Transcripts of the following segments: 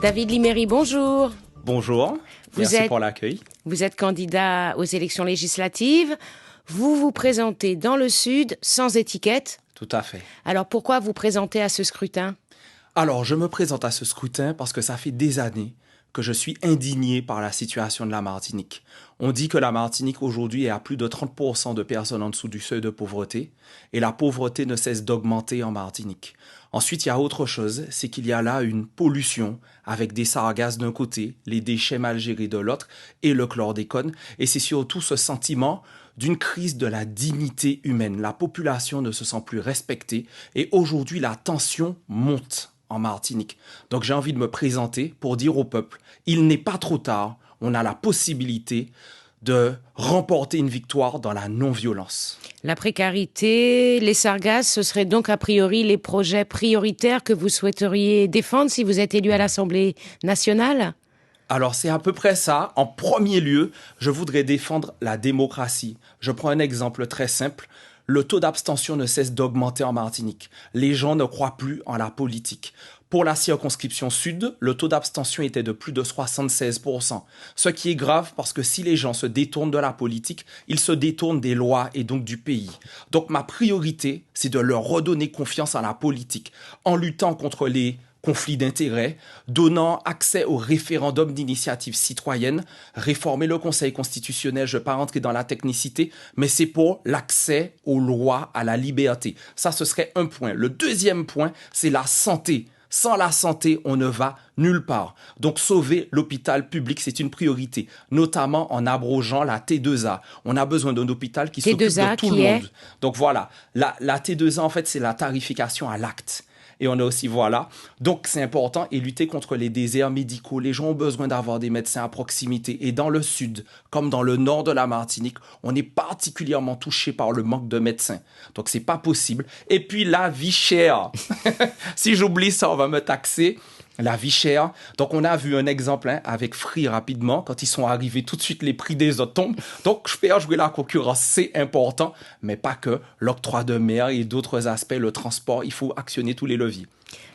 David Liméry, bonjour. Bonjour, merci pour l'accueil. Vous êtes candidat aux élections législatives. Vous vous présentez dans le Sud sans étiquette. Tout à fait. Alors pourquoi vous présentez à ce scrutin? Alors, je me présente à ce scrutin parce que ça fait des années que je suis indigné par la situation de la Martinique. On dit que la Martinique aujourd'hui est à plus de 30% de personnes en dessous du seuil de pauvreté et la pauvreté ne cesse d'augmenter en Martinique. Ensuite, il y a autre chose, c'est qu'il y a là une pollution avec des sargasses d'un côté, les déchets mal gérés de l'autre et le chlordécone. Et c'est surtout ce sentiment d'une crise de la dignité humaine. La population ne se sent plus respectée et aujourd'hui la tension monte en Martinique. Donc j'ai envie de me présenter pour dire au peuple, il n'est pas trop tard, on a la possibilité de remporter une victoire dans la non-violence. La précarité, les sargasses, ce seraient donc a priori les projets prioritaires que vous souhaiteriez défendre si vous êtes élu à l'Assemblée nationale? Alors c'est à peu près ça. En premier lieu, je voudrais défendre la démocratie. Je prends un exemple très simple. Le taux d'abstention ne cesse d'augmenter en Martinique. Les gens ne croient plus en la politique. Pour la circonscription sud, le taux d'abstention était de plus de 76%. Ce qui est grave parce que si les gens se détournent de la politique, ils se détournent des lois et donc du pays. Donc ma priorité, c'est de leur redonner confiance à la politique en luttant contre les conflits d'intérêts, donnant accès au référendum d'initiative citoyenne, réformer le Conseil constitutionnel, je ne vais pas rentrer dans la technicité, mais c'est pour l'accès aux lois, à la liberté. Ça, ce serait un point. Le deuxième point, c'est la santé. Sans la santé, on ne va nulle part. Donc sauver l'hôpital public, c'est une priorité, notamment en abrogeant la T2A. On a besoin d'un hôpital qui s'occupe de tout le monde. Donc voilà, la T2A, en fait, c'est la tarification à l'acte. Et on a aussi, voilà, donc c'est important, et lutter contre les déserts médicaux. Les gens ont besoin d'avoir des médecins à proximité. Et dans le sud, comme dans le nord de la Martinique, on est particulièrement touché par le manque de médecins. Donc c'est pas possible. Et puis la vie chère. Si j'oublie ça, on va me taxer. La vie chère. Donc, on a vu un exemple avec Free rapidement. Quand ils sont arrivés, tout de suite, les prix des autres tombent. Donc, faire jouer la concurrence, c'est important. Mais pas que. L'octroi de mer et d'autres aspects, le transport, il faut actionner tous les leviers.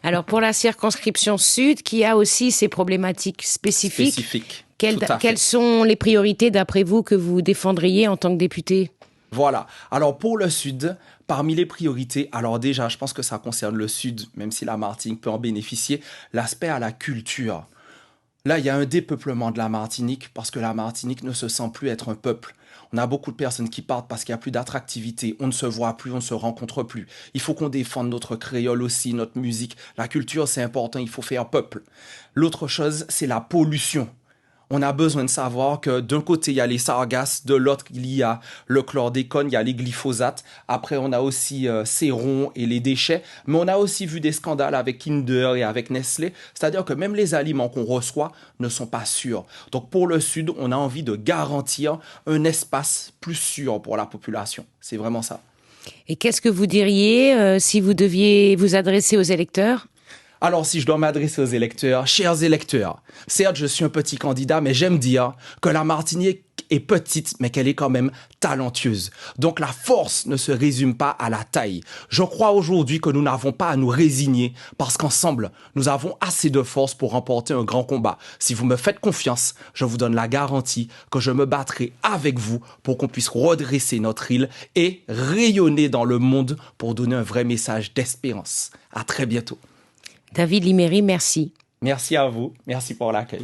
Alors, pour la circonscription sud, qui a aussi ses problématiques spécifiques. Quelles sont les priorités, d'après vous, que vous défendriez en tant que député? Voilà. Alors, pour le Sud, parmi les priorités, alors déjà, je pense que ça concerne le Sud, même si la Martinique peut en bénéficier, l'aspect à la culture. Là, il y a un dépeuplement de la Martinique parce que la Martinique ne se sent plus être un peuple. On a beaucoup de personnes qui partent parce qu'il n'y a plus d'attractivité. On ne se voit plus, on ne se rencontre plus. Il faut qu'on défende notre créole aussi, notre musique. La culture, c'est important, il faut faire peuple. L'autre chose, c'est la pollution. On a besoin de savoir que d'un côté, il y a les sargasses, de l'autre, il y a le chlordécone, il y a les glyphosates. Après, on a aussi Céron et les déchets. Mais on a aussi vu des scandales avec Kinder et avec Nestlé. C'est-à-dire que même les aliments qu'on reçoit ne sont pas sûrs. Donc, pour le Sud, on a envie de garantir un espace plus sûr pour la population. C'est vraiment ça. Et qu'est-ce que vous diriez si vous deviez vous adresser aux électeurs ? Alors, si je dois m'adresser aux électeurs, chers électeurs, certes, je suis un petit candidat, mais j'aime dire que la Martinique est petite, mais qu'elle est quand même talentueuse. Donc, la force ne se résume pas à la taille. Je crois aujourd'hui que nous n'avons pas à nous résigner parce qu'ensemble, nous avons assez de force pour remporter un grand combat. Si vous me faites confiance, je vous donne la garantie que je me battrai avec vous pour qu'on puisse redresser notre île et rayonner dans le monde pour donner un vrai message d'espérance. À très bientôt. David Liméry, merci. Merci à vous. Merci pour l'accueil.